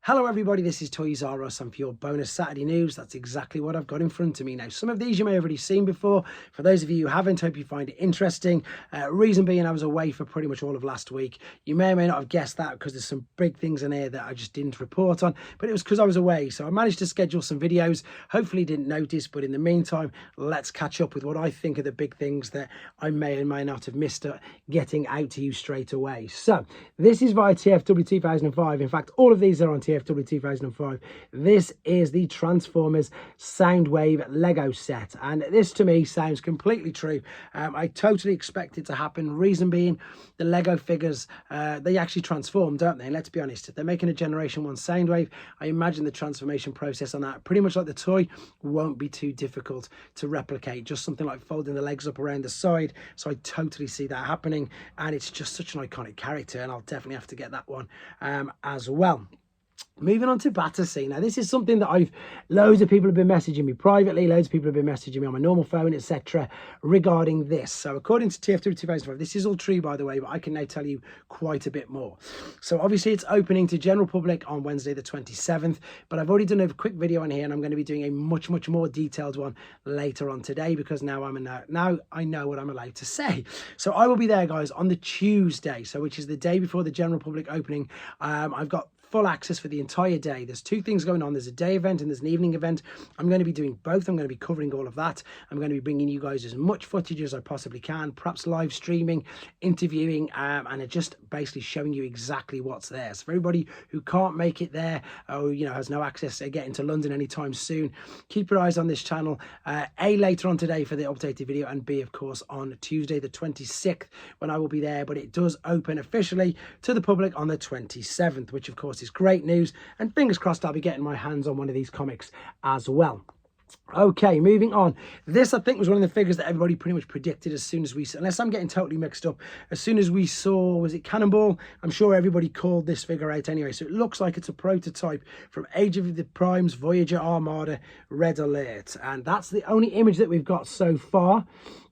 Hello everybody, this is Toys R Us, and for your bonus Saturday news, that's exactly what I've got in front of me. Now, some of these you may have already seen before. For those of you who haven't, hope you find it interesting. Reason being, I was away for pretty much all of last week. You may or may not have guessed that because there's some big things in here that I just didn't report on, but it was because I was away. So I managed to schedule some videos. Hopefully you didn't notice, but in the meantime, let's catch up with what I think are the big things that I may or may not have missed getting out to you straight away. So this is via TFW 2005. In fact, all of these are on TFW 2005. This is the Transformers Soundwave Lego set, and this to me sounds completely true. I totally expect it to happen. Reason being, the Lego figures, they actually transform, don't they? And let's be honest, if they're making a Generation 1 Soundwave, I imagine the transformation process on that, pretty much like the toy, won't be too difficult to replicate. Just something like folding the legs up around the side. So I totally see that happening, and it's just such an iconic character, and I'll definitely have to get that one as well. Moving on to Battersea. Now, this is something that loads of people have been messaging me privately, loads of people have been messaging me on my normal phone, etc. regarding this. So according to TFW 2005, this is all true, by the way, but I can now tell you quite a bit more. So obviously it's opening to general public on Wednesday the 27th, but I've already done a quick video on here, and I'm going to be doing a much more detailed one later on today, because now I know what I'm allowed to say. So I will be there, guys, on the Tuesday, so which is the day before the general public opening. I've got full access for the entire day. There's two things going on. There's a day event and there's an evening event. I'm going to be doing both. I'm going to be covering all of that. I'm going to be bringing you guys as much footage as I possibly can, perhaps live streaming, interviewing, and just basically showing you exactly what's there. So for everybody who can't make it there, or has no access to getting to London anytime soon, keep your eyes on this channel. A, later on today for the updated video, and B, of course, on Tuesday the 26th when I will be there. But it does open officially to the public on the 27th, which of course is great news, and fingers crossed I'll be getting my hands on one of these comics as well. Okay, moving on. This, I think, was one of the figures that everybody pretty much predicted as soon as we, unless I'm getting totally mixed up, as soon as we saw, was it Cannonball? I'm sure everybody called this figure out anyway. So it looks like it's a prototype from Age of the Primes, Voyager Armada, Red Alert. And that's the only image that we've got so far.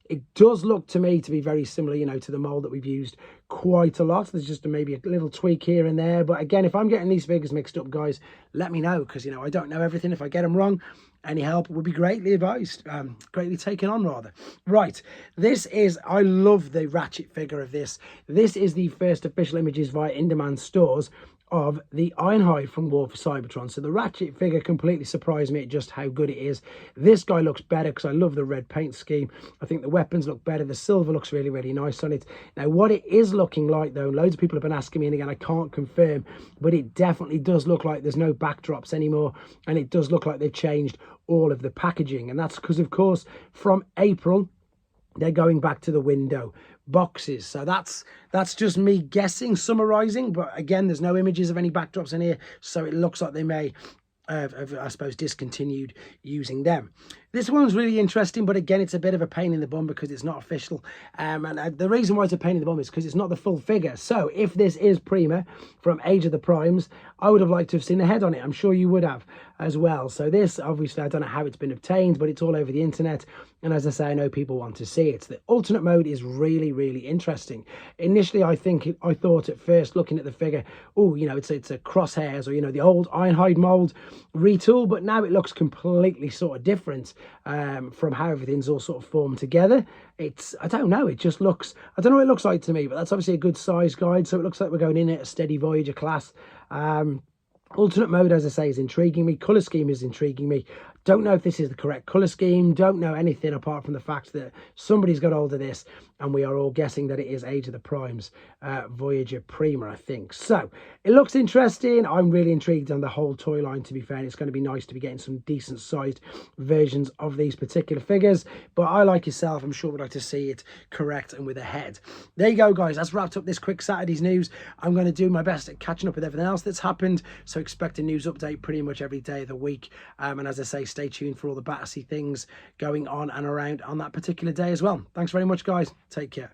It does look to me to be very similar, to the mold that we've used quite a lot. There's just maybe a little tweak here and there. But again, if I'm getting these figures mixed up, guys, let me know, because, I don't know everything. If I get them wrong, any help would be greatly advised, greatly taken on, rather. Right, this is, I love the Ratchet figure of this. This is the first official images via in-demand stores of the Ironhide from Wfc Battersea. So the Ratchet figure completely surprised me at just how good it is. This guy looks better because I love the red paint scheme. I think the weapons look better. The silver looks really nice on it. Now, what it is looking like, though, loads of people have been asking me, and again, I can't confirm, but it definitely does look like there's no backdrops anymore, and it does look like they've changed all of the packaging. And that's because, of course, from April, they're going back to the window boxes. So that's just me guessing, summarizing, but again, there's no images of any backdrops in here, so it looks like they may have, I suppose, discontinued using them. This one's really interesting, but again, it's a bit of a pain in the bum because it's not official. And the reason why it's a pain in the bum is because it's not the full figure. So if this is Prima from Age of the Primes, I would have liked to have seen a head on it. I'm sure you would have as well. So this, obviously, I don't know how it's been obtained, but it's all over the internet. And as I say, I know people want to see it. The alternate mode is really interesting. Initially, I thought at first, looking at the figure, oh, it's a crosshairs, or, the old Ironhide mold retool, but now it looks completely sort of different. From how everything's all sort of formed together. I don't know, it just looks, I don't know what it looks like to me, but that's obviously a good size guide, so it looks like we're going in at a steady Voyager class. Alternate mode, as I say, is intriguing me. Colour scheme is intriguing me. Don't know if this is the correct colour scheme. Don't know anything apart from the fact that somebody's got hold of this, and we are all guessing that it is Age of the Primes Voyager Prima, I think. So it looks interesting. I'm really intrigued on the whole toy line, to be fair. And it's going to be nice to be getting some decent sized versions of these particular figures. But I, like yourself, I'm sure would like to see it correct and with a head. There you go, guys. That's wrapped up this quick Saturday's news. I'm going to do my best at catching up with everything else that's happened. So expect a news update pretty much every day of the week. And as I say, stay tuned for all the Battersea things going on and around on that particular day as well. Thanks very much, guys. Take care.